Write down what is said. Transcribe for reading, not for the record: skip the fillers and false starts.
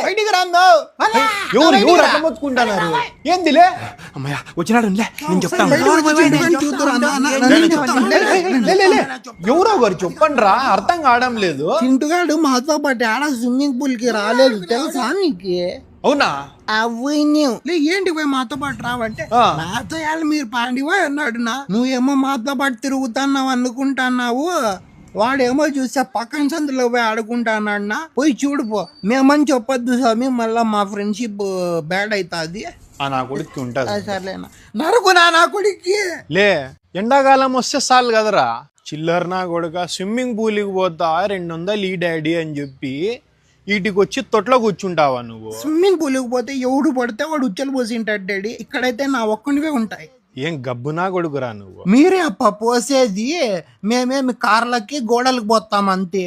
బయటికి రాందో ఎవరు ఎవరు అట్లా మొత్తుకుంటున్నారు ఏందిలే అమ్మయ్య వచ్చినాడు నేను చెప్తాను. ఎవరో గారు చెప్పండి రా, అర్థం కావడం లేదు. చింటుగాడు మాతో పాటు ఆడ స్విమ్మింగ్ పూల్ కి రాలేదు తెలుసా నీకు? అవునా? ఏంటి పోయి మాతో పాటు రావంటే నాతో మీరు పాండివా అన్నాడు. నువ్వేమో మాతో పాటు తిరుగుతున్నావు అనుకుంటున్నావు, వాడేమో చూసా పక్కన సందులో పోయి ఆడుకుంటా అన్నాడు. పోయి చూడుపో, మేమని చెప్పొద్దు స్వామి, మళ్ళా మా ఫ్రెండ్షిప్ బ్యాడ్ అవుతుంది. నా కొడుక్కి ఉంటది. సర్లేనా నరుకునా నా కొడుక్కి. లే ఎండాకాలం వస్తే చాలు కదరా, చిల్లర నా కొడుక స్విమ్మింగ్ పూల్కి పోతా 200 ఈ డాడీ అని చెప్పి వీటికి వచ్చి తొట్లో కూర్చుంటావా నువ్వు? స్విమ్మింగ్ పూల్కి పోతే ఎవడు పడితే వాడు ఉచ్చలు పోసింటాడు డాడీ, ఇక్కడైతే నా ఒక్కనివే ఉంటాయి. ఏం గబ్బునా కొడుకురా నువ్వు? మీరే అప్ప పోసేది, మేమేమి కార్లకి గోడలకు పోతాం అంతే.